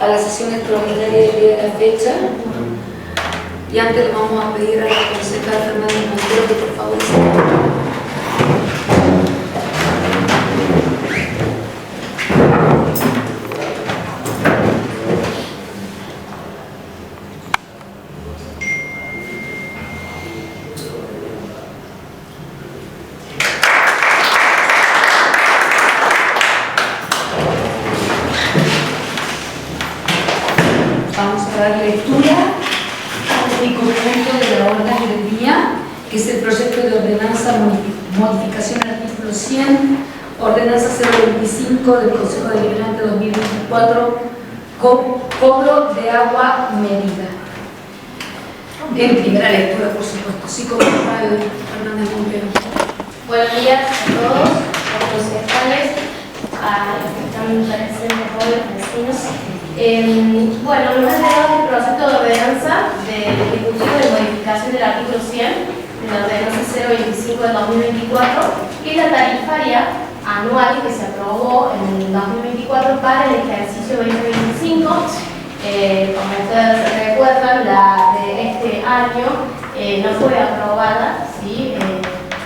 a la sesión extraordinaria del día de la fecha. Y antes le vamos a pedir a la concejal Fernández Montero que por favor se... Vamos a dar lectura al único punto de la orden del día, que es el proyecto de ordenanza modificación al artículo 100, ordenanza 025 del Consejo Deliberante 2024, cobro de agua medida. En primera lectura, por supuesto, sí, como Fernández Montero. Buenos días a todos, a los concejales, a los que están presentes hoy, vecinos. Bueno, nos ha llegado el proyecto de ordenanza del Ejecutivo de modificación del artículo 100 de la ordenanza 025 del 2024, que es la tarifaria anual que se aprobó en el 2024 para el ejercicio 2025. Como ustedes recuerdan, la de este año no fue aprobada, ¿sí?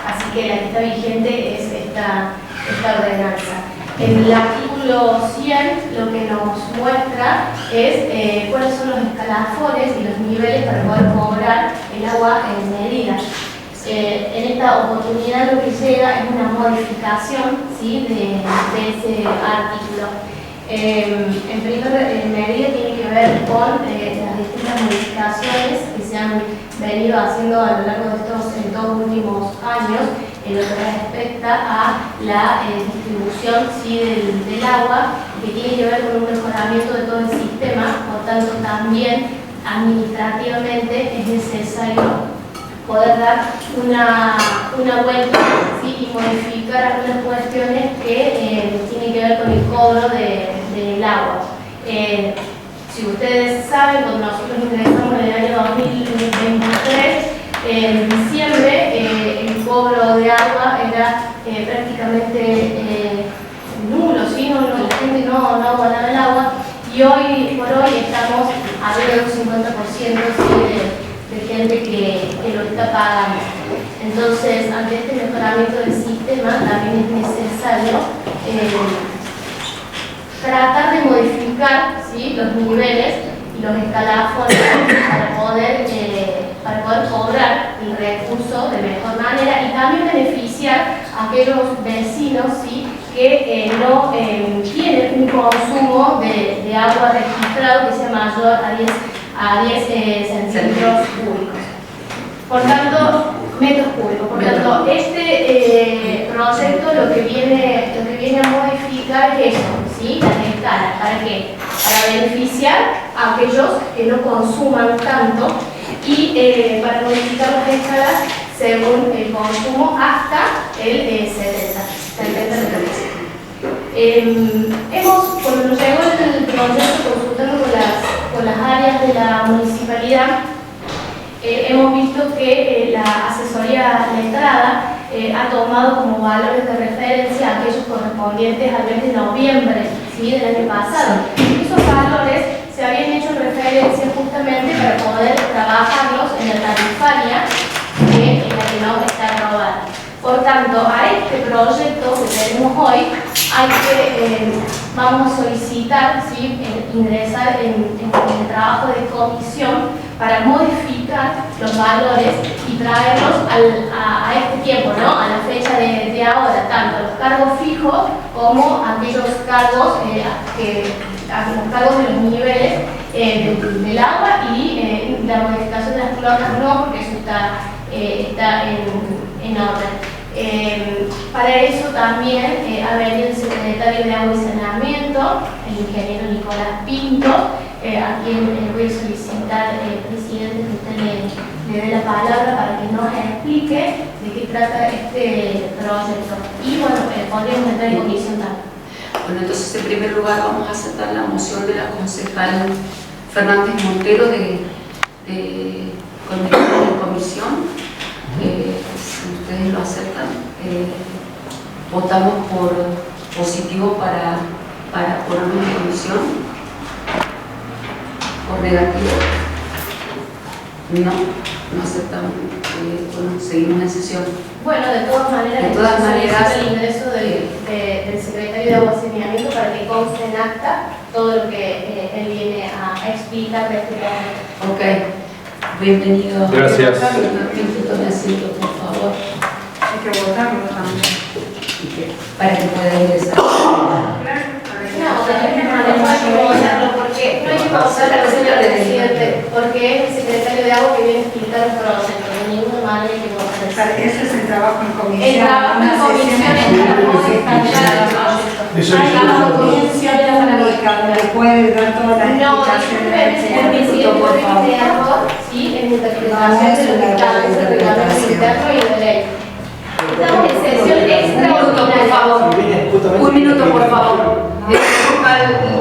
Así que la que está vigente es esta ordenanza. En el artículo 100 lo que nos muestra es cuáles son los escalafones y los niveles para poder cobrar el agua en medida. En esta oportunidad lo que llega es una modificación, ¿sí?, de ese artículo. En primer medida tiene que ver con las distintas modificaciones que se han venido haciendo a lo largo de estos 2 últimos años en lo que respecta a la distribución, ¿sí?, del agua, que tiene que ver con un mejoramiento de todo el sistema. Por tanto, también administrativamente es necesario poder dar una vuelta, ¿sí?, y modificar algunas cuestiones que tienen que ver con el cobro del agua. Si ustedes saben, cuando nosotros ingresamos en el año 2023, en diciembre el cobro de agua era prácticamente nulo, ¿sí? La gente no abonaba el agua, y hoy por hoy estamos arriba de un 50%, ¿sí?, de gente que lo está pagando. Entonces, ante este mejoramiento del sistema, también es necesario tratar de modificar, ¿sí?, los niveles y los escalafones para poder cobrar el recurso de mejor manera y también beneficiar a aquellos vecinos, ¿sí?, que no tienen un consumo de agua registrado que sea mayor a 10 centímetros cúbicos. Por tanto, metros cúbicos. Por tanto, este proyecto lo que viene a modificar es eso, ¿sí?, las escalas. ¿Para qué? Para beneficiar a aquellos que no consuman tanto y para modificar las escalas según el consumo hasta el 70%. Cuando nos llegó el proyecto consultando con las áreas de la municipalidad, hemos visto que la asesoría letrada ha tomado como valores de referencia aquellos correspondientes al mes de noviembre, ¿sí?, del año pasado. Esos valores se habían hecho referencia justamente para poder trabajarlos en la tarifaria en la que no está aprobada. Por tanto, a este proyecto que tenemos hoy vamos a solicitar, ¿sí?, ingresar en el trabajo de comisión para modificar los valores y traerlos a este tiempo, ¿no?, a la fecha de ahora, tanto los cargos fijos como aquellos cargos, los cargos de los niveles del agua, y la modificación de las cloacas no, porque eso está en orden. Para eso también ha venido el secretario de Agua y Saneamiento, el ingeniero Nicolás Pinto, a quien voy a solicitar, presidente, que usted le dé la palabra para que nos explique de qué trata este proyecto. Y bueno, podríamos entrar en comisión también. Bueno, entonces en primer lugar vamos a aceptar la moción de la concejal Fernández Montero de comisión. Si ustedes lo aceptan, votamos por positivo para ponerlo en comisión. ¿O negativo? No aceptamos. Bueno, seguimos en sesión. Bueno, de todas maneras, el ingreso del secretario de Agua y Saneamiento para que conste en acta todo lo que él viene a explicar de este tema. Ok, bienvenido. Gracias. Tome asiento, por favor. Hay que votarlo también. Para que pueda ingresar. No, de alguna manera no hay que votarlo porque no hay que votarlo, señor presidente, porque es el secretario de Agua que viene a explicar el proceso. De ninguna manera hay que votarlo. Ese es el trabajo en comisión. El trabajo en comisión es para modificar el proyecto. La comisión era para modificar, le puede dar todas las No, explicaciones. el presidente de Agua, sí, en interpretación de lo que está en el reglamento interno y de ley. Estamos en sesión extraordinaria, por favor. Un minuto, por favor.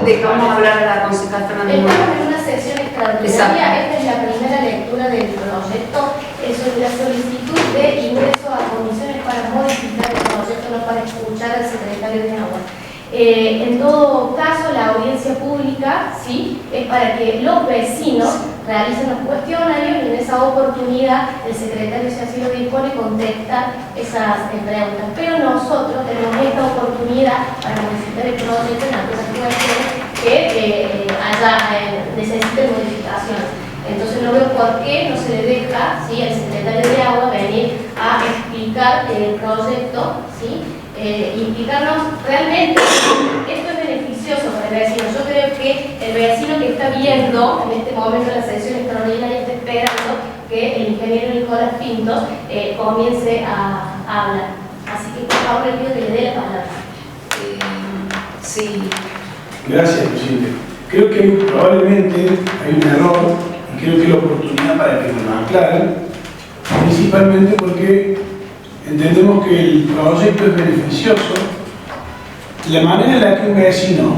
Dejamos hablar a la concejal Fernanda. Estamos en una sesión extraordinaria. Esta es la primera lectura del proyecto. Eso es la solicitud de ingreso a comisiones para modificar el proyecto, no para escuchar al secretario de Agua. En todo caso, la audiencia pública, ¿sí?, es para que los vecinos realicen los cuestionarios y en esa oportunidad el secretario, si así lo dispone, contesta esas preguntas. Pero nosotros tenemos esta oportunidad para modificar el proyecto en aquellas cuestiones que necesiten modificaciones. Entonces no veo por qué no se le deja, ¿sí?, al secretario de Agua venir a explicar el proyecto, ¿sí?, implicarnos realmente esto es beneficioso para el vecino. Yo creo que el vecino que está viendo en este momento la sesión extraordinaria está esperando que el ingeniero Nicolás Pintos comience a hablar. Así que por favor le pido que le dé la palabra. Sí. Gracias, presidente. Creo que probablemente hay un error y creo que es la oportunidad para que nos lo aclaren, principalmente porque entendemos que el proyecto es beneficioso. La manera en la que un vecino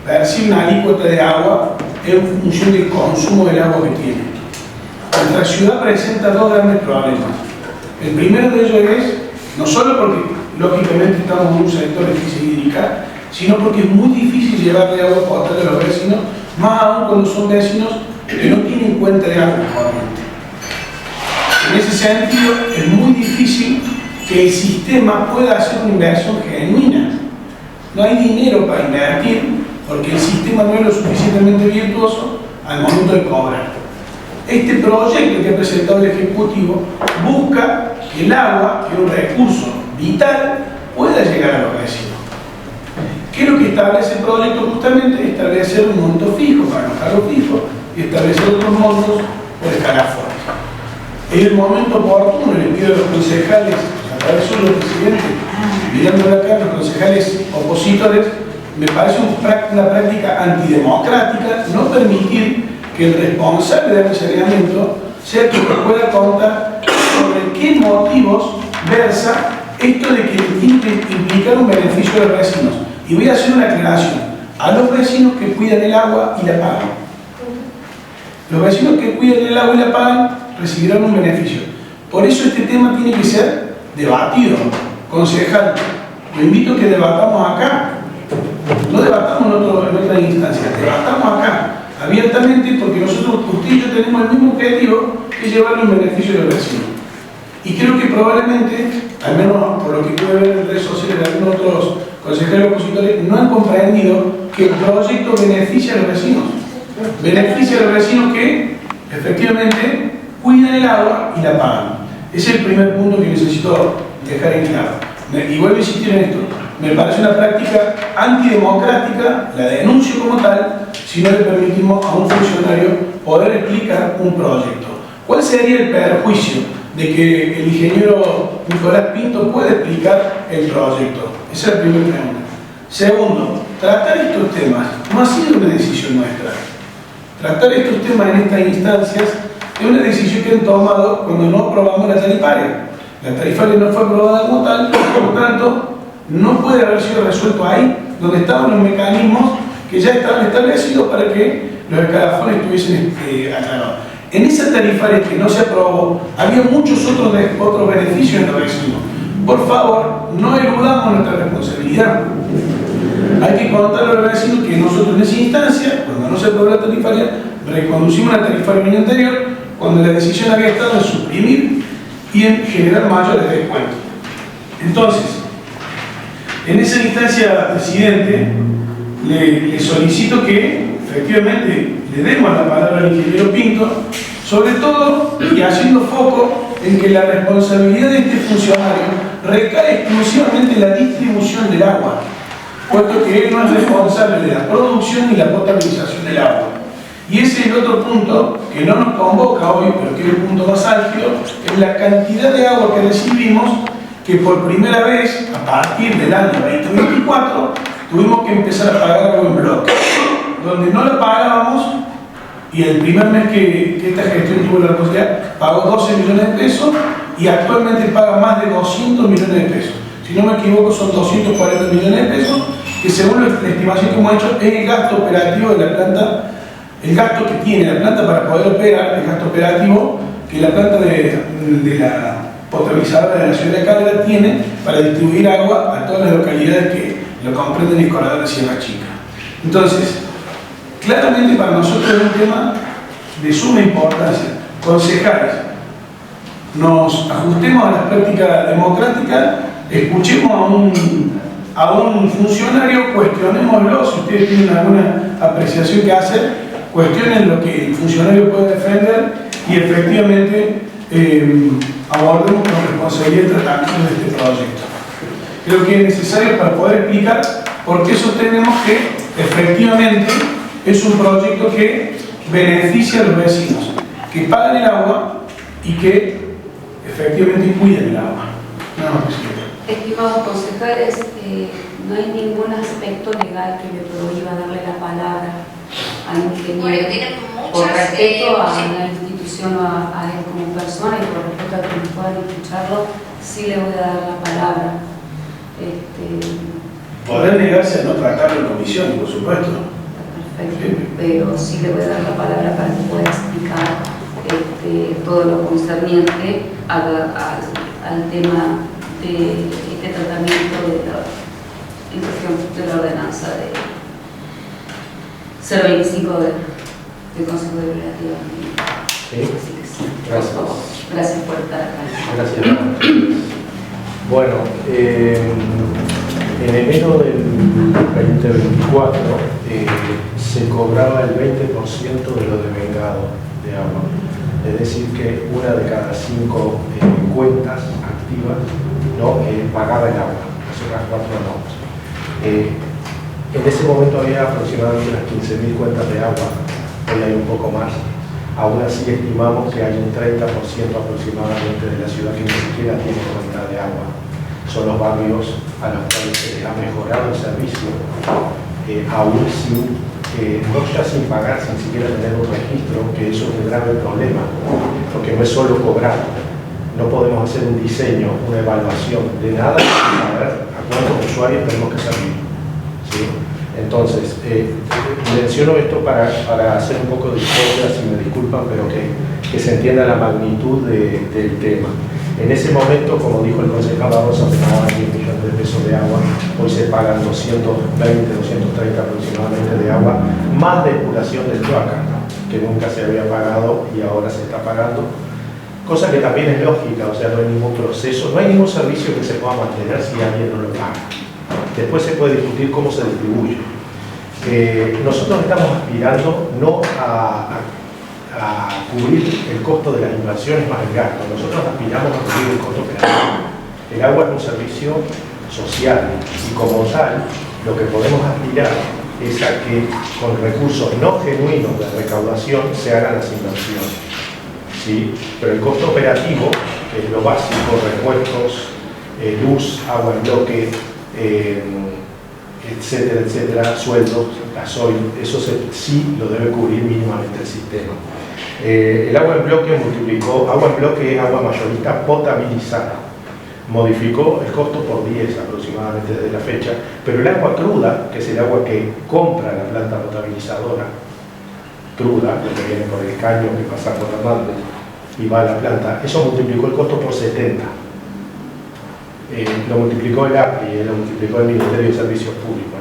percibe una alícuota de agua es en función del consumo del agua que tiene. Nuestra ciudad presenta dos grandes problemas. El primero de ellos es, no solo porque lógicamente estamos en un sector de crisis hídrica, sino porque es muy difícil llevarle agua potable a los vecinos, más aún cuando son vecinos que no tienen cuenta de agua corriente. En ese sentido, es muy difícil que el sistema pueda hacer una inversión genuina. No hay dinero para invertir porque el sistema no es lo suficientemente virtuoso al momento de cobrar. Este proyecto que ha presentado el Ejecutivo busca que el agua, que es un recurso vital, pueda llegar a los vecinos. ¿Qué es lo que establece el proyecto? Justamente establecer un monto fijo para los cargos fijos y establecer otros montos por escalafones. En el momento oportuno le pido a los concejales, a través de los presidentes, mirándole acá a los concejales opositores, me parece una práctica antidemocrática no permitir que el responsable del saneamiento sea quien pueda contar sobre qué motivos versa esto de que tiene que implicar un beneficio a los vecinos. Y voy a hacer una aclaración a los vecinos que cuidan el agua y la pagan. Los vecinos que cuidan el agua y la pagan recibirán un beneficio. Por eso este tema tiene que ser debatido. Concejal, lo invito a que debatamos acá. No debatamos en otra instancia, debatamos acá, abiertamente, porque nosotros, usted y yo, tenemos el mismo objetivo, que es llevarle un beneficio a los vecinos. Y creo que probablemente, al menos por lo que pude ver en redes sociales de algunos otros consejeros opositores, no han comprendido que el proyecto beneficia a los vecinos. Beneficia a los vecinos que, efectivamente, cuidan el agua y la pagan. Ese es el primer punto que necesito dejar en claro. Y vuelvo a insistir en esto. Me parece una práctica antidemocrática, la denuncio como tal, si no le permitimos a un funcionario poder explicar un proyecto. ¿Cuál sería el perjuicio de que el ingeniero Nicolás Pinto pueda explicar el proyecto? Esa es la primera pregunta. Segundo, tratar estos temas no ha sido una decisión nuestra. Tratar estos temas en estas instancias es una decisión que han tomado cuando no aprobamos la tarifaria. La tarifaria no fue aprobada como tal, por lo tanto, no puede haber sido resuelto ahí, donde estaban los mecanismos que ya estaban establecidos para que los escalafones estuviesen aclarados. En esa tarifaria que no se aprobó, había muchos otros beneficios en los vecinos. Por favor, no eludamos nuestra responsabilidad. Hay que contarle a los vecinos que nosotros en esa instancia, cuando no se aprobó la tarifaria, reconducimos una tarifa del año anterior cuando la decisión había estado en suprimir y en generar mayores descuentos. Entonces, en esa instancia, presidente, le solicito que efectivamente le demos la palabra al ingeniero Pinto, sobre todo y haciendo foco en que la responsabilidad de este funcionario recae exclusivamente en la distribución del agua, puesto que él no es responsable de la producción y la potabilización del agua. Y ese es el otro punto que no nos convoca hoy, pero que es el punto más álgido, es la cantidad de agua que recibimos, que por primera vez, a partir del año 2024, tuvimos que empezar a pagar agua en bloque, donde no la pagábamos, y el primer mes que esta gestión tuvo la responsabilidad, pagó 12 millones de pesos, y actualmente paga más de 200 millones de pesos. Si no me equivoco, son 240 millones de pesos, que según la estimación que hemos hecho, es el gasto operativo de la planta, el gasto que tiene la planta para poder operar, el gasto operativo que la planta de la potabilizadora de la ciudad de Caldera tiene para distribuir agua a todas las localidades que lo comprenden el corredor de Sierra Chica. Entonces, claramente para nosotros es un tema de suma importancia. Concejales, nos ajustemos a las prácticas democráticas, escuchemos a un funcionario, cuestionémoslo, si ustedes tienen alguna apreciación que hacer, cuestionen lo que el funcionario puede defender y efectivamente abordemos con responsabilidad el tratamiento de este proyecto. Creo que es necesario para poder explicar por qué sostenemos que efectivamente es un proyecto que beneficia a los vecinos, que pagan el agua y que efectivamente cuiden el agua. No, presidente. Estimados concejales, no hay ningún aspecto legal que me prohíba darle la palabra al ingeniero por respeto a la institución o a él como persona y por respeto a quienes puedan escucharlo, sí le voy a dar la palabra. Podrán negarse a no tratarlo en comisión, por supuesto. Perfecto, sí. Pero sí le voy a dar la palabra para que pueda explicar todo lo concerniente al tema de este tratamiento en cuestión de la ordenanza de 025 del Consejo Deliberativo. Sí. Sí. Gracias. Gracias por estar acá. Gracias. Bueno, en enero del 2024 se cobraba el 20% de lo devengado de agua. Es decir, que una de cada 5 cuentas activas no pagaba el agua, las otras 4 no. En ese momento había aproximadamente unas 15.000 cuentas de agua, hoy hay un poco más. Aún así estimamos que hay un 30% aproximadamente de la ciudad que ni siquiera tiene cuenta de agua. Son los barrios a los cuales se les ha mejorado el servicio, aún sin, no ya sin pagar, sin siquiera tener un registro, que eso es un grave problema, porque no es solo cobrar. No podemos hacer un diseño, una evaluación de nada sin saber a cuántos usuarios tenemos que servir. ¿Sí? Entonces, menciono esto para hacer un poco de historia, si me disculpan, pero que se entienda la magnitud del tema. En ese momento, como dijo el concejal Barroso, se pagaban 10 millones de pesos de agua, hoy se pagan 220, 230 aproximadamente de agua, más depuración del cloaca, que nunca se había pagado y ahora se está pagando. Cosa que también es lógica, o sea, no hay ningún proceso, no hay ningún servicio que se pueda mantener si alguien no lo paga. Después se puede discutir cómo se distribuye. Nosotros estamos aspirando no a cubrir el costo de las inversiones más el gasto, nosotros aspiramos a cubrir el costo operativo. El agua es un servicio social y como tal, lo que podemos aspirar es a que con recursos no genuinos de recaudación se hagan las inversiones. ¿Sí? Pero el costo operativo, que es lo básico, repuestos, luz, agua en bloque, etcétera, etcétera, sueldos, gasoil, eso sí lo debe cubrir mínimamente el sistema. El agua en bloque multiplicó, agua en bloque es agua mayorista potabilizada, modificó el costo por 10 aproximadamente desde la fecha, pero el agua cruda, que es el agua que compra la planta potabilizadora, cruda, lo que viene por el caño que pasa por Hernández y va a la planta, eso multiplicó el costo por 70. Lo multiplicó el API, lo multiplicó el Ministerio de Servicios Públicos,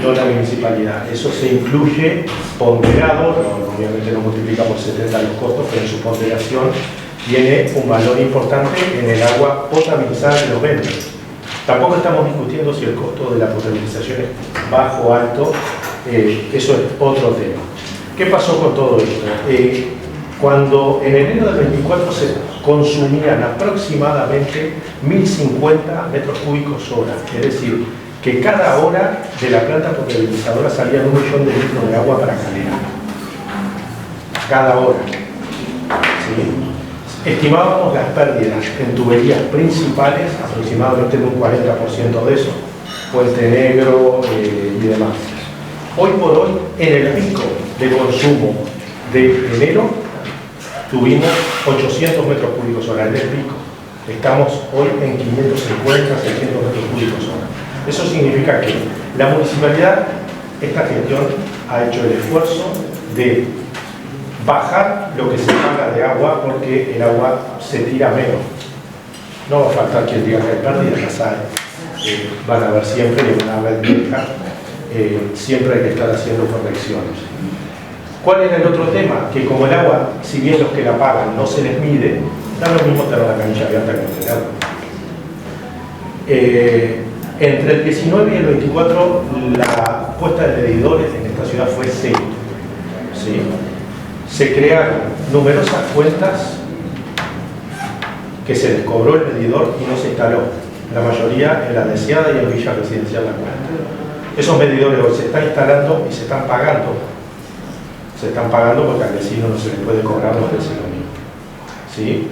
no la municipalidad. Eso se incluye ponderado, obviamente no multiplica por 70 los costos, pero en su ponderación tiene un valor importante en el agua potabilizada de los ventos. Tampoco estamos discutiendo si el costo de la potabilización es bajo o alto, eso es otro tema. ¿Qué pasó con todo esto? Cuando en enero del 24 se consumían aproximadamente 1050 metros cúbicos hora, es decir, que cada hora de la planta potabilizadora salían 1 millón de litros de agua para Calera. Cada hora. ¿Sí? Estimábamos las pérdidas en tuberías principales, aproximadamente en un 40% de eso, Puente Negro y demás. Hoy por hoy, en el pico de consumo de enero, tuvimos 800 metros cúbicos hora, en el pico. Estamos hoy en 550, 600 metros cúbicos hora. Eso significa que la municipalidad, esta gestión, ha hecho el esfuerzo de bajar lo que se paga de agua porque el agua se tira menos. No va a faltar quien diga que hay pérdidas, las hay. Van a haber siempre, y una vez vieja, siempre hay que estar haciendo correcciones. ¿Cuál era el otro tema? Que como el agua, si bien los que la pagan no se les mide, da lo mismo tener la canilla abierta que tenerla. Entre el 19 y el 24 la puesta de medidores en esta ciudad fue cero. ¿Sí? Se crearon numerosas cuentas que se les cobró el medidor y no se instaló. La mayoría en la deseada y en Villa Residencial La Cuesta. Esos medidores hoy se están instalando y se están pagando. Se están pagando porque al vecino no se le puede cobrar los del mismo. ¿Sí?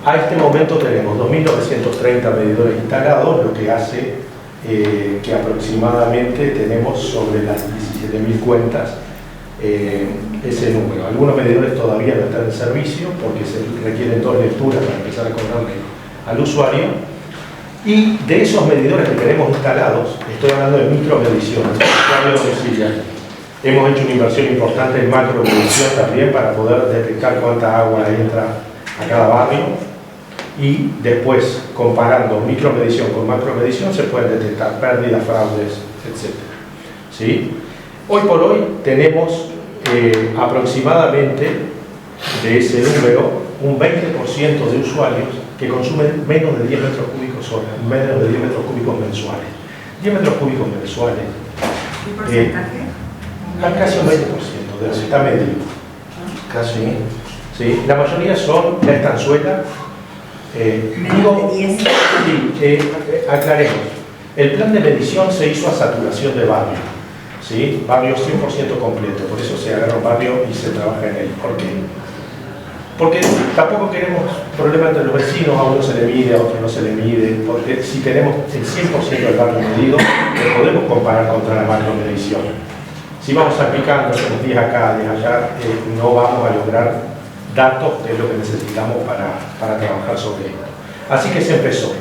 A este momento tenemos 2.930 medidores instalados, lo que hace que aproximadamente tenemos sobre las 17.000 cuentas ese número. Algunos medidores todavía no están en servicio porque se requieren 2 lecturas para empezar a cobrarle al usuario. Y de esos medidores que tenemos instalados, estoy hablando de micromediciones, hemos hecho una inversión importante en macromedición también para poder detectar cuánta agua entra a cada barrio. Y después, comparando micromedición con macromedición, se pueden detectar pérdidas, fraudes, etc. ¿Sí? Hoy por hoy tenemos aproximadamente de ese número un 20% de usuarios que consumen menos de 10 metros cúbicos hora, menos de 10 metros cúbicos mensuales. 10 metros cúbicos mensuales. ¿Qué porcentaje? Casi un 20% de lo que está medido. Casi. ¿Sí? La mayoría son la estanzuela. Aclaremos, el plan de medición se hizo a saturación de barrio, ¿sí? Barrio 100% completo, por eso se agarra un barrio y se trabaja en él. ¿Por qué? Porque tampoco queremos problemas entre los vecinos, a uno se le mide, a otro no se le mide, porque si tenemos el 100% del barrio medido, lo podemos comparar contra la macromedición. Si vamos salpicando, hacemos 10 acá, 10 allá, no vamos a lograr datos de lo que necesitamos para trabajar sobre esto. Así que se empezó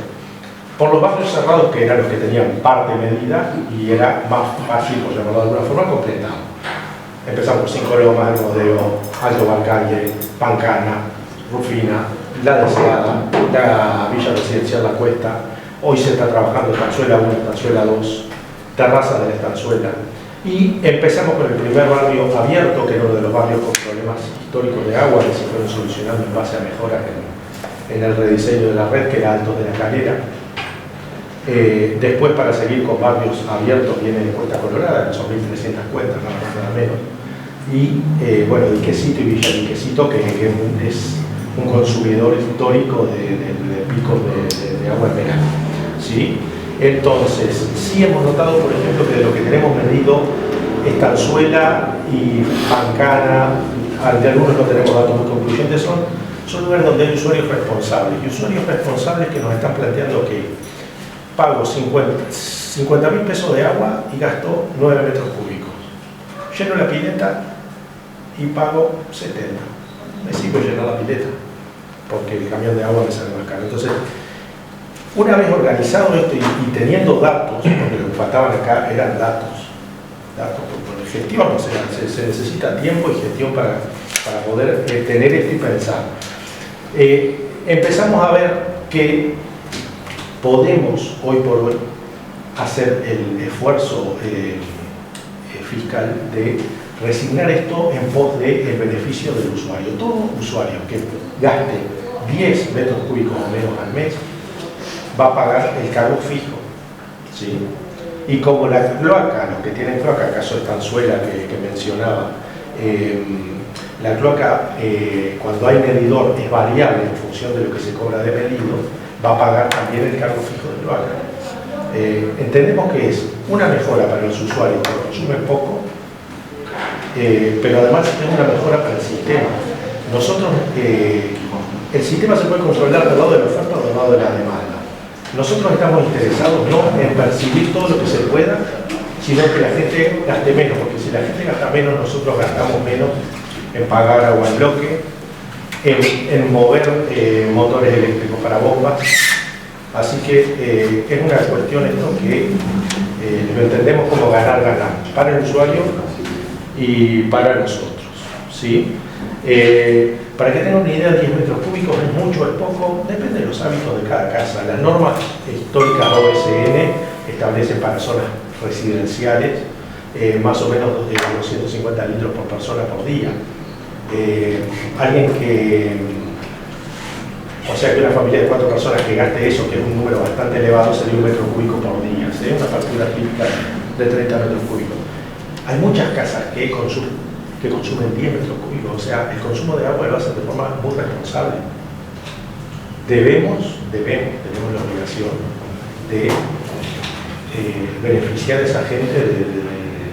por los barrios cerrados, que eran los que tenían parte medida y era más fácil, por llamarlo de alguna forma, completado. Empezamos por 5 Lomas, El Rodeo, Alto Balcalle, Pancana, Rufina, La Deseada, la Villa Residencial La Cuesta. Hoy se está trabajando Estanzuela 1, Estanzuela 2, Terraza de la Estanzuela. Y empezamos con el primer barrio abierto, que era uno de los barrios con problemas históricos de agua que se fueron solucionando en base a mejoras en el rediseño de la red, que era Alto de la Calera. Después, para seguir con barrios abiertos, viene Cuesta Colorada, que son 1.300 cuentas, nada menos. Y bueno, Diquecito y Villa Diquecito, que es un consumidor histórico de picos de agua en verano. ¿Sí? Entonces, sí hemos notado, por ejemplo, que de lo que tenemos medido Estanzuela y Pancana, de algunos no tenemos datos muy concluyentes, son lugares donde hay usuarios responsables. Y usuarios responsables que nos están planteando que pago 50.000 pesos de agua y gasto 9 metros cúbicos. Lleno la pileta y pago 70. Me sigo llenando la pileta porque el camión de agua me sale más caro. Entonces, una vez organizado esto y teniendo datos, porque lo que faltaban acá eran datos por gestión, o sea, se necesita tiempo y gestión para poder tener esto y pensar. Empezamos a ver que podemos hoy por hoy hacer el esfuerzo fiscal de resignar esto en pos del beneficio del usuario. Todo usuario que gaste 10 metros cúbicos o menos al mes va a pagar el cargo fijo, ¿sí? Y como la cloaca, los que tienen cloaca, caso de Estanzuela que mencionaba, la cloaca cuando hay medidor es variable en función de lo que se cobra de medido, va a pagar también el cargo fijo de cloaca. Entendemos que es una mejora para los usuarios que consumen poco, pero además es una mejora para el sistema. Nosotros, el sistema se puede controlar del lado de la oferta o del lado de la demanda. Nosotros estamos interesados no en percibir todo lo que se pueda, sino que la gente gaste menos, porque si la gente gasta menos, nosotros gastamos menos en pagar agua en bloque, en mover motores eléctricos para bombas. Así que es una cuestión esto que lo entendemos como ganar-ganar para el usuario y para nosotros, ¿sí? Para que tengan una idea, 10 metros cúbicos es mucho, es poco, depende de los hábitos de cada casa. Las normas históricas OSN establecen para zonas residenciales más o menos 250 litros por persona por día. Alguien que, o sea que una familia de 4 personas que gaste eso, que es un número bastante elevado, sería 1 metro cúbico por día, sería una factura típica de 30 metros cúbicos. Hay muchas casas que consumen 10 metros cúbicos, o sea, el consumo de agua lo hacen de forma muy responsable. Tenemos la obligación de beneficiar a esa gente,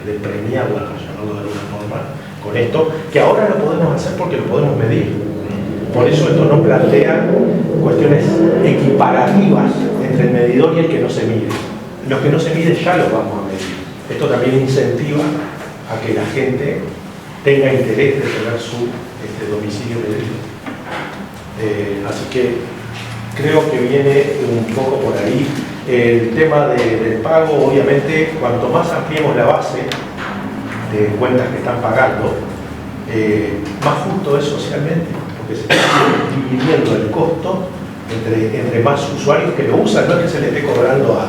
de premiarla, por llamarlo de alguna forma, con esto, que ahora lo podemos hacer porque lo podemos medir. Por eso esto no plantea cuestiones equiparativas entre el medidor y el que no se mide. Los que no se miden ya los vamos a medir. Esto también incentiva a que la gente tenga interés de tener su domicilio medido. Así que creo que viene un poco por ahí. El tema del pago, obviamente, cuanto más ampliemos la base de cuentas que están pagando, más justo es socialmente, porque se está dividiendo el costo entre más usuarios que lo usan, no es que se le esté cobrando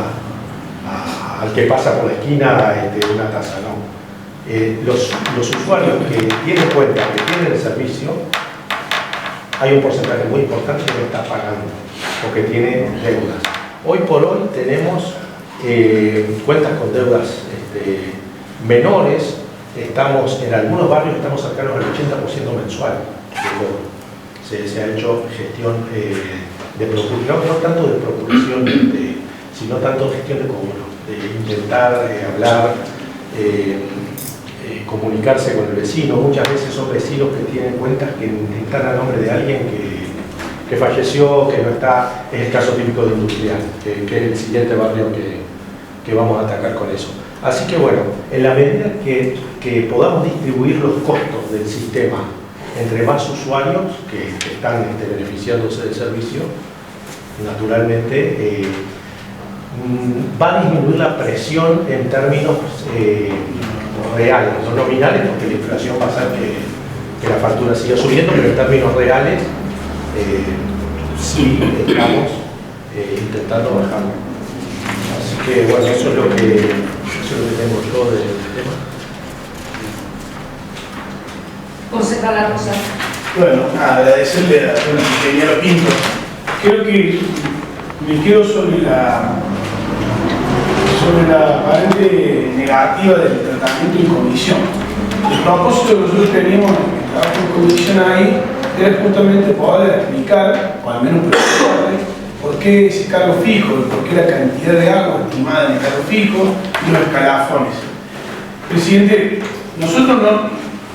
al que pasa por la esquina una tasa, no. Los usuarios que tienen cuenta, que tienen el servicio, hay un porcentaje muy importante que no está pagando o que tiene deudas. Hoy por hoy tenemos cuentas con deudas menores, estamos en algunos barrios estamos cercanos al 80% mensual de cobro. Se ha hecho gestión de procuración, no tanto de procuración, sino tanto gestión de cobro, de intentar hablar, comunicarse con el vecino. Muchas veces son vecinos que tienen cuentas que están a nombre de alguien que falleció, que no está. Es el caso típico de Industrial, que es el siguiente barrio que vamos a atacar con eso. Así que bueno, en la medida que podamos distribuir los costos del sistema entre más usuarios que están beneficiándose del servicio, naturalmente va a disminuir la presión en términos reales, no nominales, porque la inflación va a hacer que la factura siga subiendo, pero en términos reales sí estamos intentando bajarlo. Así que bueno, eso es lo que tengo yo del tema. Concejal La Rosa. Bueno, agradecerle a don ingeniero Pinto. Creo que me quedo sobre la aparente negativa del tratamiento en comisión. El propósito que nosotros teníamos en el trabajo en comisión ahí era justamente poder explicar, o al menos preguntarle, por qué ese cargo fijo, por qué la cantidad de agua estimada en el cargo fijo y los escalafones. Presidente, nosotros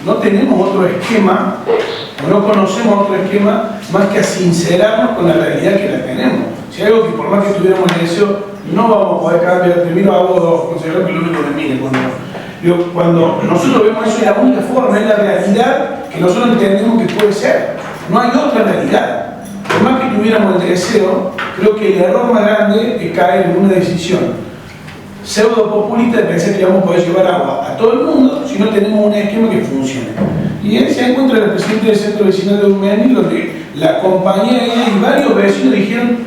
no tenemos otro esquema, o no conocemos otro esquema más que a sincerarnos con la realidad que la tenemos. Si hay algo que por más que tuviéramos el deseo, no vamos a poder cambiar. Primero hago 2 consejeros que lo único que miren cuando nosotros vemos eso, es la única forma, es la realidad que nosotros entendemos que puede ser. No hay otra realidad. Por más que tuviéramos el deseo, creo que el error más grande es caer en una decisión pseudo populista de pensar que vamos a poder llevar agua a todo el mundo si no tenemos un esquema que funcione. Y él se encuentra el presidente del centro vecinal de Dumeni, donde la compañía y varios vecinos dijeron,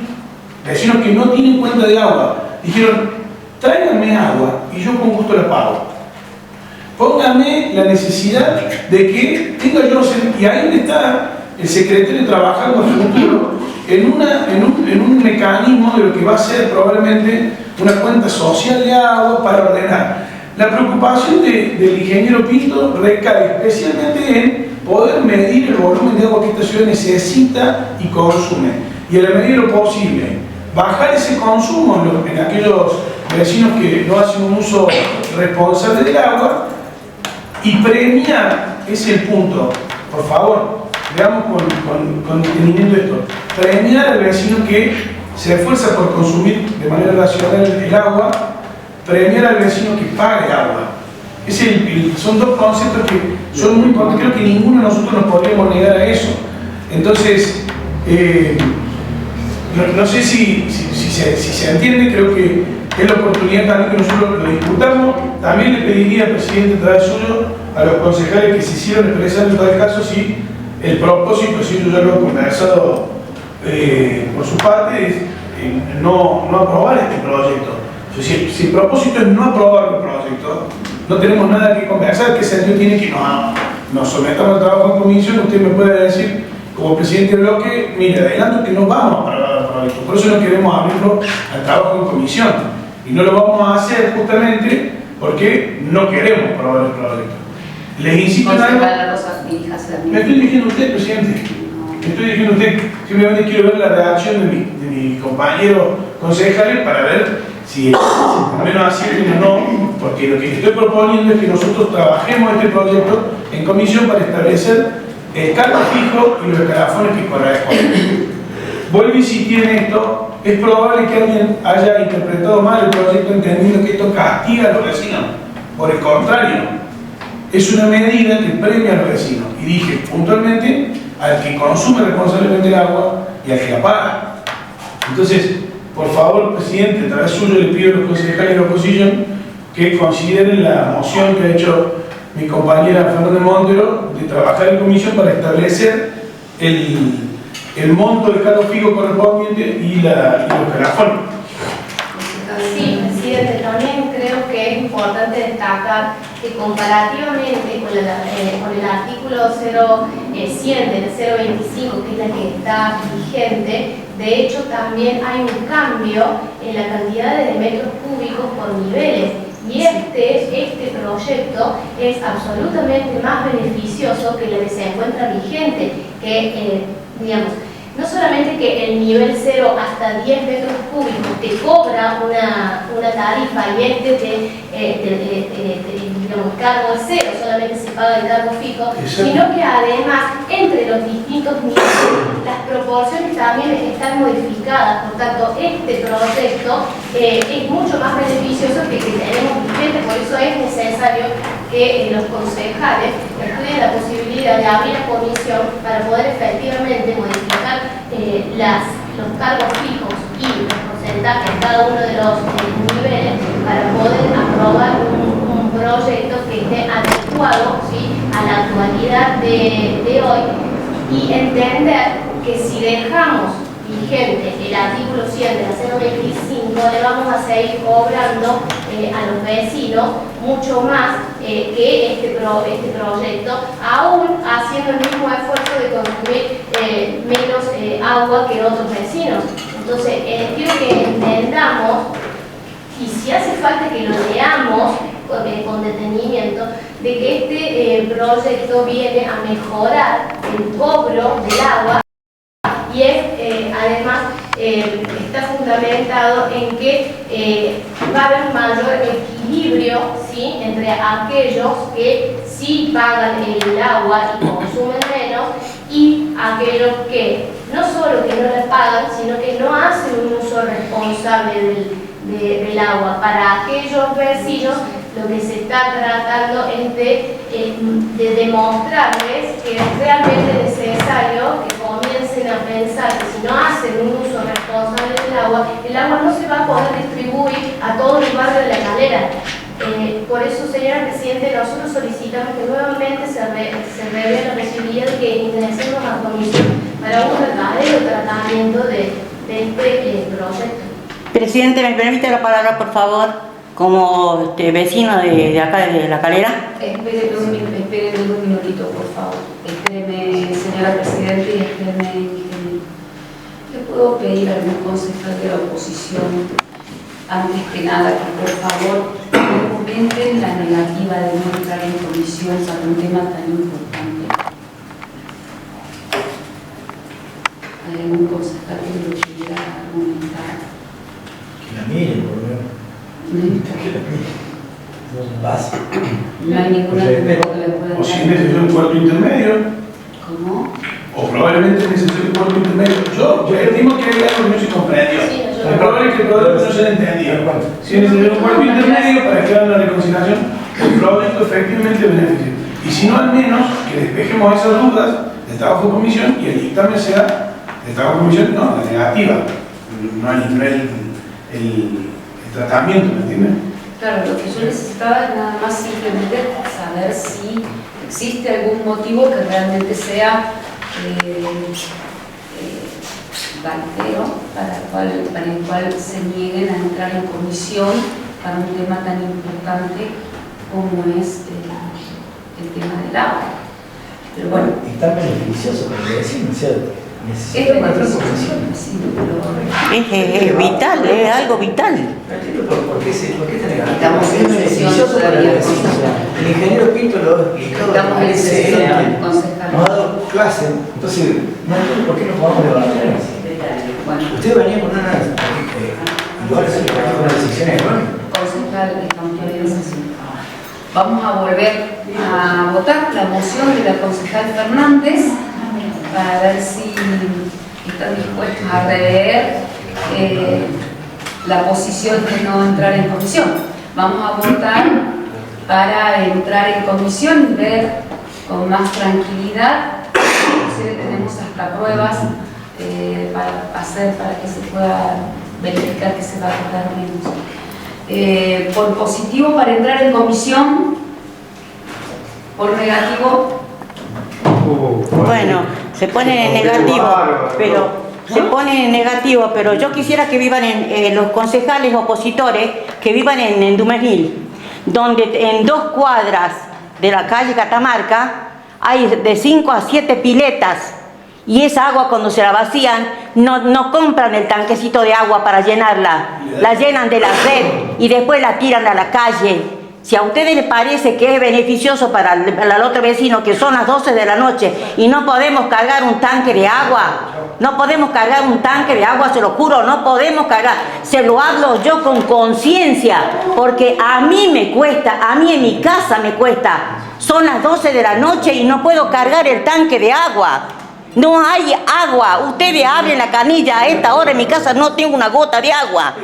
vecinos que no tienen cuenta de agua, dijeron, tráiganme agua y yo con gusto la pago. póngame la necesidad de que tenga yo los... Y ahí está el secretario trabajando a futuro en un mecanismo de lo que va a ser probablemente una cuenta social de agua para ordenar. La preocupación del ingeniero Pinto recae especialmente en poder medir el volumen de agua que esta ciudad necesita y consume, y a la medida de lo posible bajar ese consumo en aquellos vecinos que no hacen un uso responsable del agua, y premiar, ese es el punto, por favor, veamos con detenimiento esto, premiar al vecino que se esfuerza por consumir de manera racional el agua, premiar al vecino que pague agua. Son dos conceptos que son muy importantes, creo que ninguno de nosotros nos podríamos negar a eso. Entonces, no sé si se entiende, creo que es la oportunidad también que nosotros lo discutamos. También le pediría al presidente, a través suyo, a los concejales que se hicieron expresar en tal caso si el propósito, si yo ya lo he conversado por su parte, es no aprobar este proyecto. Si el propósito es no aprobar el proyecto, no tenemos nada que conversar. ¿Qué sentido tiene que nos sometamos al trabajo en comisión? Usted me puede decir, como presidente del bloque, mire, adelanto que no vamos a aprobar el proyecto, por eso no queremos abrirlo al trabajo en comisión. Y no lo vamos a hacer justamente porque no queremos aprobar el proyecto. Les insisto en algo. Me estoy dirigiendo a usted, presidente. Me estoy dirigiendo a usted. Simplemente quiero ver la reacción de mi compañero concejales para ver si al menos así o no, porque lo que estoy proponiendo es que nosotros trabajemos este proyecto en comisión para establecer el cargo fijo y los escalafones que corresponden. Vuelvo a insistir en esto, es probable que alguien haya interpretado mal el proyecto entendiendo que esto castiga a los vecinos. Por el contrario, es una medida que premia a los vecinos. Y dije puntualmente al que consume responsablemente el agua y al que la paga. Entonces, por favor, presidente, a través suyo le pido a los concejales de la oposición que consideren la moción que ha hecho mi compañera Fernanda Montero de trabajar en comisión para establecer el monto del cargo fijo correspondiente y los escalafones. Sí, presidente, también creo que es importante destacar que comparativamente con el artículo 0100 del 025, que es la que está vigente, de hecho también hay un cambio en la cantidad de metros cúbicos por niveles. Y este proyecto es absolutamente más beneficioso que el que se encuentra vigente, que, digamos, no solamente que el nivel 0 hasta 10 metros cúbicos te cobra una tarifa y digamos, cargo es 0, solamente se paga el cargo fijo, sino que además entre los distintos niveles las proporciones también están modificadas. Por tanto, este proyecto es mucho más beneficioso que el que tenemos vigente. Por eso es necesario que los concejales estudien la posibilidad de abrir la comisión para poder efectivamente modificar los cargos fijos y los porcentajes en cada uno de los niveles para poder aprobar un proyecto que esté adecuado, ¿sí?, a la actualidad de hoy, y entender que si dejamos vigente el artículo 100 de la 025, le vamos a seguir cobrando a los vecinos mucho más que este proyecto, aún haciendo el mismo esfuerzo de consumir menos agua que otros vecinos. Entonces, quiero que entendamos, y si hace falta que lo leamos con detenimiento, de que este proyecto viene a mejorar el cobro del agua. Y además está fundamentado en que va a haber un mayor equilibrio, ¿sí?, entre aquellos que sí pagan el agua y consumen menos y aquellos que no solo que no la pagan, sino que no hacen un uso responsable del agua. Para aquellos vecinos lo que se está tratando es de demostrarles que es realmente necesario que comiencen a pensar que si no hacen un uso responsable del agua, el agua no se va a poder distribuir a todo el barrio de La Calera. Por eso, señora Presidente, nosotros solicitamos que nuevamente se revele la posibilidad de que ingresemos a la comisión para un verdadero tratamiento de este proyecto. Presidente, ¿me permite la palabra, por favor? como vecino de acá de La Calera. Espéreme un minutito, por favor. Espéreme, señora Presidenta, y espéreme, ingeniero. ¿Le puedo pedir a algún concejal de la oposición, antes que nada, que por favor comenten la negativa de no entrar en comisión para un tema tan importante? ¿Hay algún concejal que lo quiera argumentar? Que la miren, por lo menos. Que la miren. No es base. No hay ninguna que le pueda O si dar. necesito un cuarto intermedio, ¿Cómo? o probablemente necesito un cuarto intermedio. Yo estimo que hay algo que no se comprendió. Sí, yo- Es probable que el problema no se haya entendido. Si necesito un cuarto intermedio para que hagan una reconciliación, el proyecto efectivamente beneficie. Y si no, al menos que despejemos esas dudas del trabajo de comisión y el dictamen sea el trabajo de comisión, no, la negativa, no el tratamiento, ¿me entiendes? Claro, lo que yo necesitaba es nada más simplemente saber si existe algún motivo que realmente sea validero para el cual se nieguen a entrar en comisión para un tema tan importante como es el tema del agua. Pero bueno, Y tan beneficioso para el vecino, o sea, es necesita una beneficioso, transformación. sí, pero Es vital, es algo vital. No entiendo por qué está negativo. Estamos en Es beneficioso sesión para el todavía, vecino. O sea, el ingeniero Pinto lo ha explicado. estamos en parece sesión, él, concejal. nos ha dado clase, entonces no entiendo por qué no podamos debatir. Bueno, Usted venía con una igual se le con una decisión errónea. concejal, estamos todavía en sesión. Vamos a volver a votar la moción de la concejal Fernández para ver si están dispuestos a rever la posición de no entrar en comisión. Vamos a votar para entrar en comisión y ver con más tranquilidad. Inclusive tenemos hasta pruebas para hacer para que se pueda verificar que se va a votar menos. Por positivo para entrar en comisión, por negativo. Bueno, se pone en negativo, pero yo quisiera que vivan los concejales opositores que vivan en Dumesnil, donde en 2 cuadras de la calle Catamarca hay de 5 a 7 piletas. Y esa agua cuando se la vacían, no compran el tanquecito de agua para llenarla, la llenan de la red y después la tiran a la calle. Si a ustedes les parece que es beneficioso para el otro vecino, que son las 12 de la noche y no podemos cargar un tanque de agua, se lo juro, no podemos cargar. Se lo hablo yo con conciencia, porque a mí me cuesta, a mí en mi casa me cuesta. Son las 12 de la noche y no puedo cargar el tanque de agua. No hay agua. Ustedes abren la canilla a esta hora en mi casa, no tengo una gota de agua.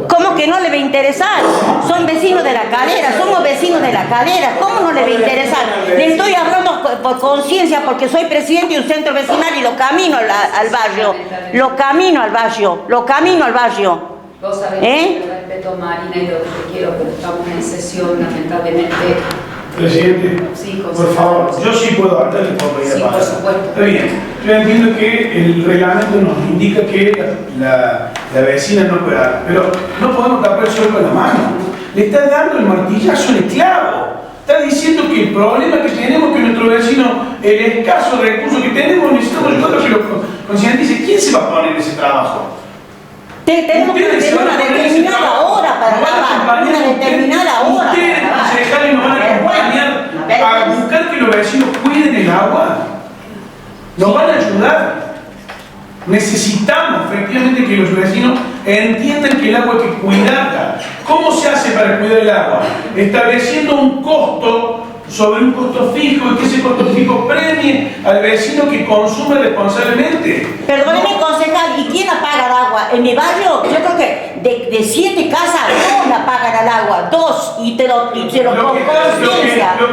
¿Cómo que no le va a interesar? Son vecinos de La Calera, somos vecinos de La Calera. ¿Cómo no le va a interesar? Le estoy hablando por conciencia porque soy presidente de un centro vecinal y lo camino al barrio. Vos sabés que yo respeto, Marina, y lo que te quiero, pero estamos en sesión, lamentablemente. Presidente, Sí, por favor, yo sí puedo hablar, le puedo pedir Sí, la por palabra. supuesto. Está bien, yo entiendo que el reglamento nos indica que la vecina no puede hablar, pero no podemos tapar el sol con la mano. Le está dando el martillazo al clavo. Está diciendo que el problema que tenemos, que nuestro vecino, el escaso recurso que tenemos, necesitamos ayudar a que lo concientice. ¿Quién se va a poner en ese trabajo? Tenemos que tener una determinada hora para lavar, una determinada hora. Ustedes, concejales, nos van a acompañar a buscar que los vecinos cuiden el agua. Nos van a ayudar. Necesitamos efectivamente que los vecinos entiendan que el agua hay que cuidarla. ¿Cómo se hace para cuidar el agua? Estableciendo un costo sobre un costo fijo y que ese costo fijo premie al vecino que consume responsablemente. Perdóneme, concejal, ¿y quién apaga el agua? En mi barrio, yo creo que de 7 casas, 2 la pagan al agua, 2, y te lo con conciencia, 2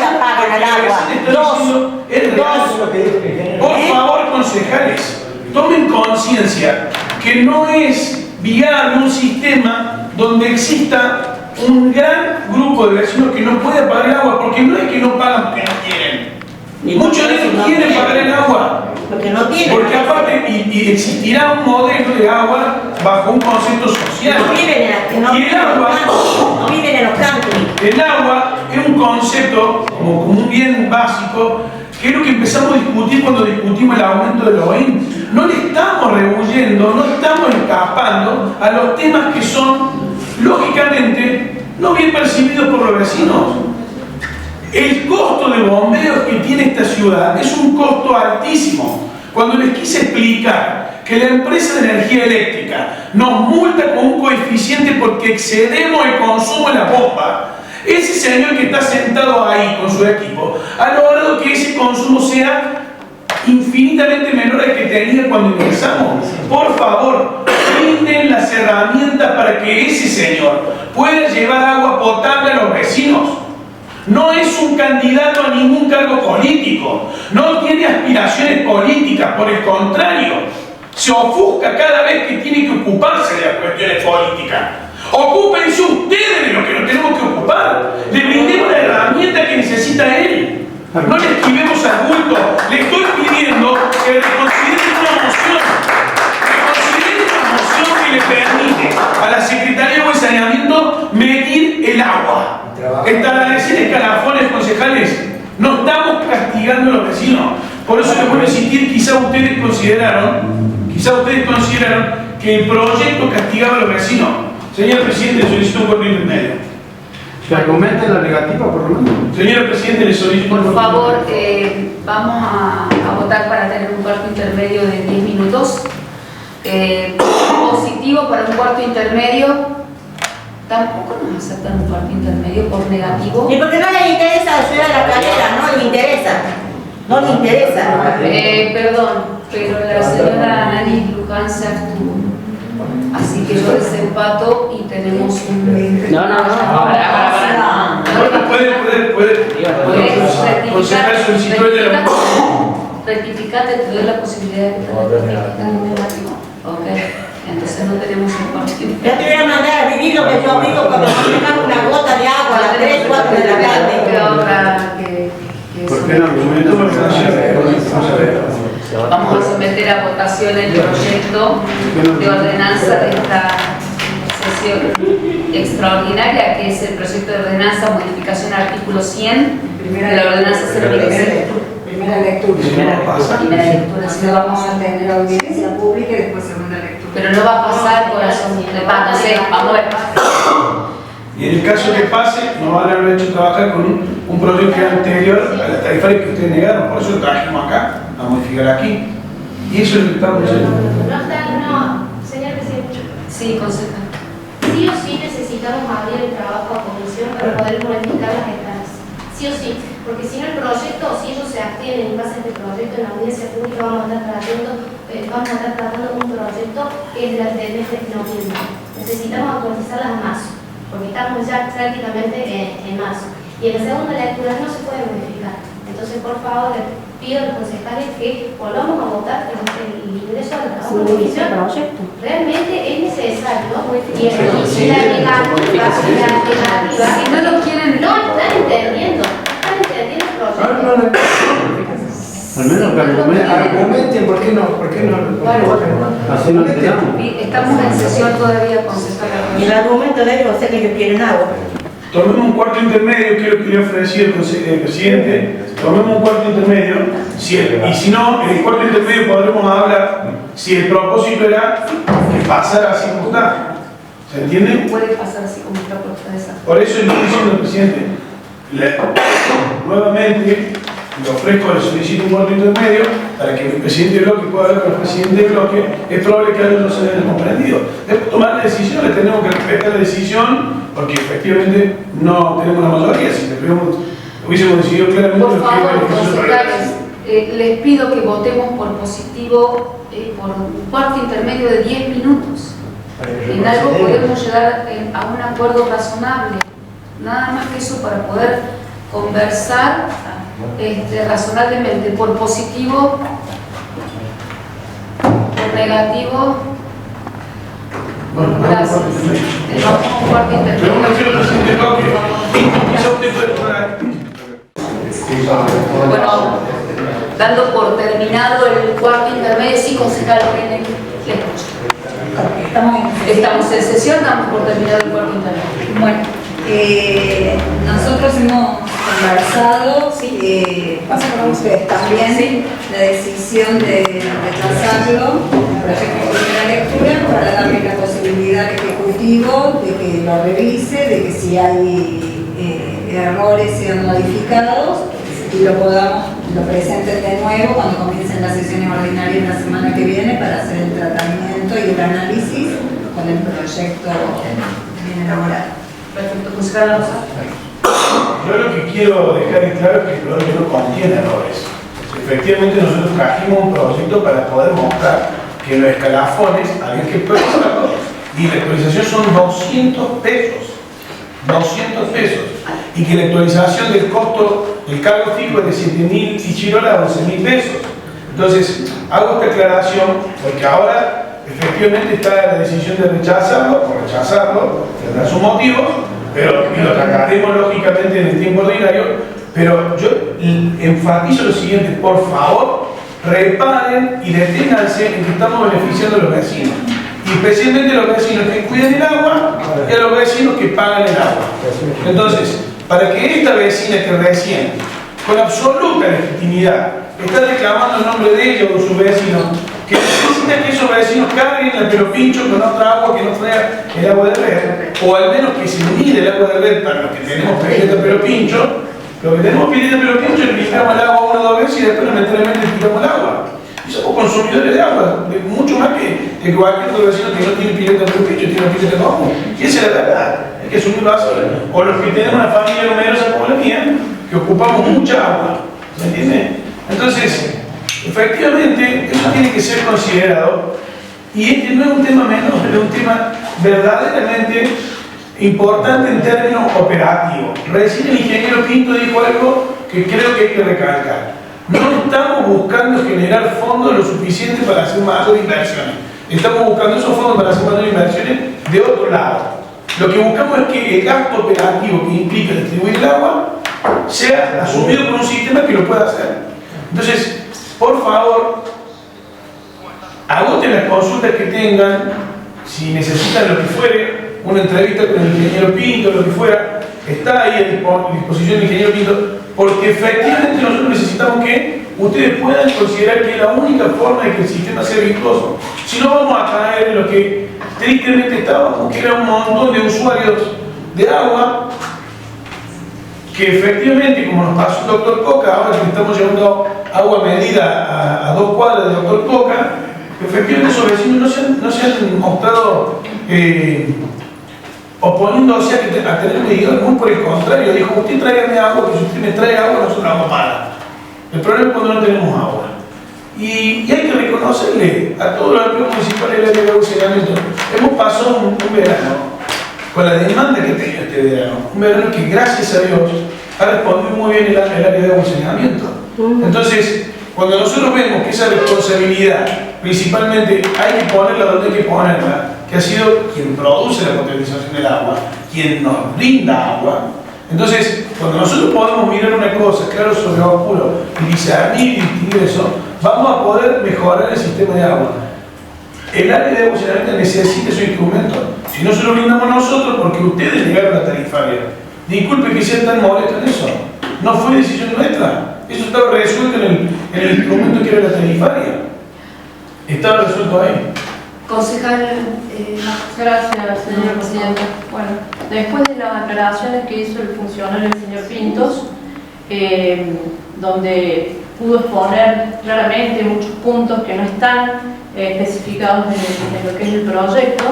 la pagan al agua, 2. Por favor, concejales, tomen conciencia que no es viable un sistema donde exista un gran grupo de vecinos que no puede pagar el agua, porque no es que no pagan porque no quieren. Muchos de ellos quieren pagar el agua, Porque no tienen. Porque aparte, y existirá un modelo de agua bajo un concepto social. No viven Y el agua, no viven en los campos. el agua es un concepto como un bien básico, que es lo que empezamos a discutir cuando discutimos el aumento del OIM. No le estamos rehuyendo, no estamos escapando a los temas que son, lógicamente, no bien percibidos por los vecinos. El costo de bombeos que tiene esta ciudad es un costo altísimo. Cuando les quise explicar que la empresa de energía eléctrica nos multa con un coeficiente porque excedemos el consumo en la bomba, ese señor que está sentado ahí con su equipo ha logrado que ese consumo sea infinitamente menor al que tenía cuando ingresamos. Por favor, brinden las herramientas para que ese señor pueda llevar agua potable a los vecinos. No es un candidato a ningún cargo político, no tiene aspiraciones políticas, por el contrario, se ofusca cada vez que tiene que ocuparse de las cuestiones políticas. Ocúpense ustedes de lo que nos tenemos que ocupar, le brindemos la herramienta que necesita él. No le esquivemos al bulto, le estoy pidiendo que reconsideren una moción que le permite a la Secretaría de Saneamiento medir el agua. Establecer escalafones, concejales. No estamos castigando a los vecinos. Por eso les voy a insistir, quizá ustedes consideraron que el proyecto castigaba a los vecinos. Señor presidente, le solicito un cuarto intermedio. ¿Se argumenta la negativa, por lo menos? Señor presidente, le solicito un Por cuarto favor, intermedio. vamos a votar para tener un cuarto intermedio de 10 minutos. Positivo para un cuarto intermedio. Tampoco nos aceptan un cuarto intermedio por negativo. Y porque no les interesa la ciudad de la Calera, no les interesa. No les interesa. Perdón, pero la señora Annalise Luján se abstuvo. Así que yo desempato y tenemos un... Puede. Concejal solicitó el de la... Rectificate, te doy la posibilidad de que te rectifican un negativo. Ok, entonces no tenemos un cuarto intermedio. Ya te voy a mandar a vivir lo que yo vivo cuando no tengas una gota de agua a las 3, 4 de la tarde. ¿Por qué no argumento? Vamos a someter a votación el proyecto de ordenanza de esta sesión extraordinaria, que es el proyecto de ordenanza modificación al artículo 100 de la ordenanza 016. Primera lectura. Primera lectura, sí, Vamos a tener audiencia pública y después segunda lectura. pero no va a pasar, corazón, no sé, vamos a ver. Y en el caso que pase, nos van a haber hecho trabajar con un proyecto anterior a la tarifaria que ustedes negaron, por eso lo trajimos acá, a modificar aquí. Y eso es lo que estamos haciendo. Señor presidente. Sí, concejal. Sí o sí necesitamos abrir el trabajo a comisión para poder modificar las entradas. Sí o sí, porque si no el proyecto, si ellos se abstienen en base a este proyecto en la audiencia pública, vamos a estar tratando un proyecto que es del mes de noviembre. Necesitamos actualizarlas a marzo, porque estamos ya prácticamente en marzo. Y en la segunda lectura no se puede modificar. Entonces, por favor, les pido a los concejales que volvamos a votar el ingreso al trabajo de comisión. Realmente es necesario. Y la negativa, Si no lo quieren, no están entendiendo el proyecto. Al menos argumenten, ¿por qué no? Así no tenemos. estamos en sesión todavía, concejal. Y el argumento de ellos va a ser que ellos quieren agua. Tomemos un cuarto intermedio, que es lo que le ofrecí el presidente. Tomemos un cuarto intermedio. Y si no, en el cuarto intermedio podremos hablar si el propósito era que pasara así como está. ¿Se entiende? Puede pasar así como está puesta esa. Por eso le estoy diciendo al presidente, nuevamente le ofrezco, le solicito un cuarto intermedio para que el presidente de bloque pueda hablar con el presidente de bloque. Es probable que ellos no se hayan comprendido. Después de tomar la decisión, le tenemos que respetar la decisión, porque efectivamente no tenemos la mayoría. Si hubiésemos decidido claramente Por lo favor, que concejales, les pido que votemos por positivo por un cuarto intermedio de 10 minutos. En algo podemos llegar a un acuerdo razonable. Nada más que eso para poder conversar razonablemente. Por positivo, por negativo. Bueno, Gracias. Vamos a un cuarto pero intermedio. no quiero presidente de bloque. Quizá usted puede hablar. Bueno, dando por terminado el cuarto intermedio. Sí, concejal, le escucho. Estamos en sesión, damos por terminado el cuarto intermedio. Bueno, nosotros hemos conversado, pasa con ustedes también, Sí. la decisión de rechazarlo, el proyecto de primera lectura, para darle la posibilidad al Ejecutivo de que lo revise, de que si hay errores sean modificados y lo presenten de nuevo cuando comiencen las sesiones ordinarias la semana que viene para hacer el tratamiento y el análisis con el proyecto bien elaborado. Perfecto, concejal Rosa. Yo lo que quiero dejar en claro es que el proyecto no contiene errores. Efectivamente, nosotros trajimos un proyecto para poder mostrar que en los escalafones había que actualizarlo y la actualización son 200 pesos. 200 pesos. Y que la actualización del costo del cargo fijo es de 7.000 y chirola a 11.000 pesos. Entonces, hago esta aclaración porque ahora efectivamente está la decisión de rechazarlo o rechazarlo, tendrá sus motivos, pero y lo trataremos lógicamente en el tiempo ordinario. Pero yo enfatizo lo siguiente: por favor, reparen y deténganse en que estamos beneficiando a los vecinos. Y especialmente a los vecinos que cuidan el agua y a los vecinos que pagan el agua. Entonces, para que esta vecina que recién, con absoluta legitimidad, está reclamando el nombre de ella o de sus vecinos, que necesita que esos vecinos carguen el pelopincho con otra agua que no traiga el agua de red, o al menos que se mide el agua de red para los que tenemos pileta pelopincho. Lo que tenemos pileta pelopincho, limpiamos el agua una o dos veces y después lamentablemente tiramos el agua. Y somos consumidores de agua, mucho más que cualquier otro vecino que no tiene pileta pelopincho, tiene pileta común. Y esa es la verdad, hay que asumir basura. O los que tenemos una familia numerosa como la mía, que ocupamos mucha agua. ¿Se entiende? Entonces, efectivamente, eso tiene que ser considerado. Y este no es un tema menor, es un tema verdaderamente importante en términos operativos. Recién el ingeniero Pinto dijo algo que creo que hay que recalcar. No estamos buscando generar fondos lo suficiente para hacer mayores inversiones. Estamos buscando esos fondos para hacer mayores inversiones de otro lado. Lo que buscamos es que el gasto operativo que implica distribuir el agua sea asumido por un sistema que lo pueda hacer. Entonces, por favor, agoten las consultas que tengan, si necesitan lo que fuere, una entrevista con el ingeniero Pinto, lo que fuera, está ahí a disposición del ingeniero Pinto, porque efectivamente nosotros necesitamos que ustedes puedan considerar que es la única forma de que el sistema sea virtuoso. Si no, vamos a caer en lo que tristemente estábamos, que era un montón de usuarios de agua, que efectivamente, como nos pasó el doctor Coca, ahora que estamos llevando agua medida a 2 cuadras del doctor Coca, efectivamente esos vecinos no se han mostrado oponiéndose a tener medidores, muy por el contrario. Dijo: usted tráigame agua, que si usted me trae agua, nosotros vamos a parar. El problema es cuando no tenemos agua. Y hay que reconocerle a todos los empleados municipales del área de agua y saneamiento. Hemos pasado un verano con la demanda que tenía este verano, un verano que gracias a Dios ha respondido muy bien el área de agua y saneamiento. Entonces, cuando nosotros vemos que esa responsabilidad principalmente hay que ponerla donde hay que ponerla, que ha sido quien produce la potabilización del agua, quien nos brinda agua, entonces cuando nosotros podemos mirar una cosa claro sobre oscuro y discernir y distinguir eso, vamos a poder mejorar el sistema de agua. El área de agua y saneamiento necesita esos instrumentos. Si no se lo brindamos nosotros, porque ustedes negaron la tarifaria. Disculpe que sean tan molestos en eso. No fue decisión nuestra. Eso estaba resuelto en el instrumento que era la tarifaria. Estaba resuelto ahí. Concejal, Gracias, señora presidenta. Bueno, después de las aclaraciones que hizo el funcionario, el señor Pintos, donde pudo exponer claramente muchos puntos que no están especificados en lo que es el proyecto,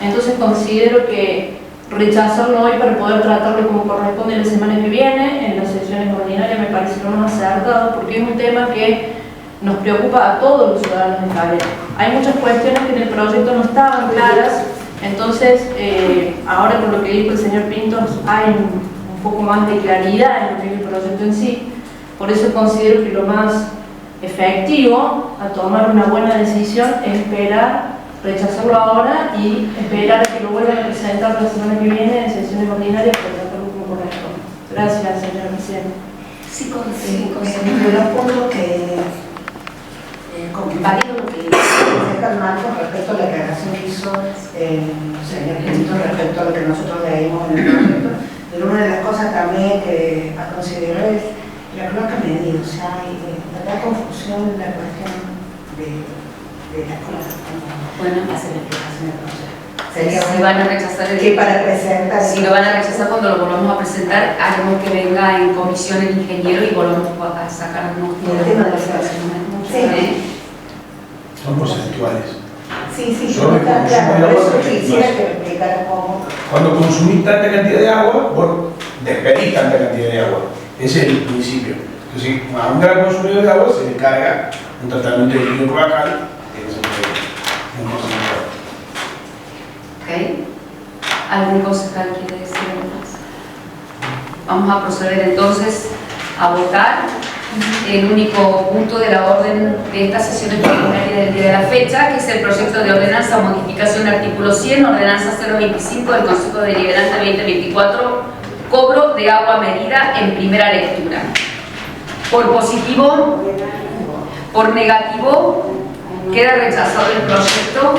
entonces considero que rechazarlo hoy para poder tratarlo como corresponde la semana que viene, en las sesiones ordinarias, me parece lo más acertado, porque es un tema que nos preocupa a todos los ciudadanos de Calera. Hay muchas cuestiones que en el proyecto no estaban claras, entonces ahora por lo que dijo el señor Pintos hay un poco más de claridad en lo que es el proyecto en sí. Por eso considero que lo más efectivo a tomar una buena decisión es esperar, rechazarlo ahora y esperar a que lo vuelvan a presentar la semana que viene en sesiones ordinarias para tratarlo como corresponde. Gracias, señora presidenta. Sí, con de los puntos que compartiendo lo que dice Marcos respecto a la declaración que hizo el señor Quinto respecto a lo que nosotros leímos en el proyecto. Pero una de las cosas también que a considerar es la cloaca medida, o sea, hay la confusión en la cuestión de las cosas. Bueno, hacer la explicación del proyecto. si van a rechazar el que para presentar. Si lo van a rechazar cuando lo volvamos a presentar, haremos que venga en comisión el ingeniero y volvamos a sacar unos Y el tema de las sí. Son porcentuales. Sí, sí, Yo no está claro. Por eso que quisiera que me explicara cómo. Cuando consumís tanta cantidad de agua, vos despedís tanta cantidad de agua. Ese es el principio. Entonces, a un gran consumidor de agua se le carga un tratamiento de líquido cloacal, que es un porcentaje. ¿Ok? ¿Algún concejal quiere decir algo más? Vamos a proceder entonces a votar el único punto de la orden de esta sesión extraordinaria del día de la fecha, que es el proyecto de ordenanza o modificación del artículo 100, ordenanza 025 del Consejo Deliberante 2024, cobro de agua medida en primera lectura. Por positivo, por negativo, queda rechazado el proyecto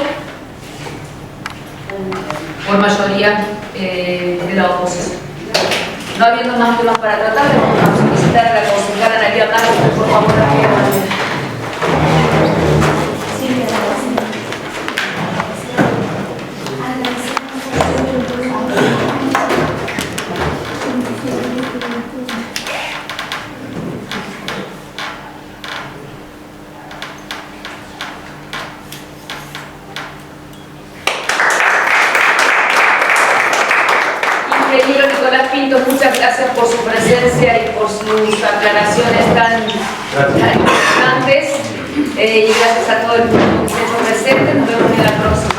por mayoría de la oposición. No habiendo más temas para tratar, vamos a solicitar a la concejala Analía Marcos, por favor, a que Ingeniero Nicolás Pinto, muchas gracias por su presencia y por sus aclaraciones tan importantes. Y gracias a todo el público que se ha hecho presente. Nos vemos en la próxima.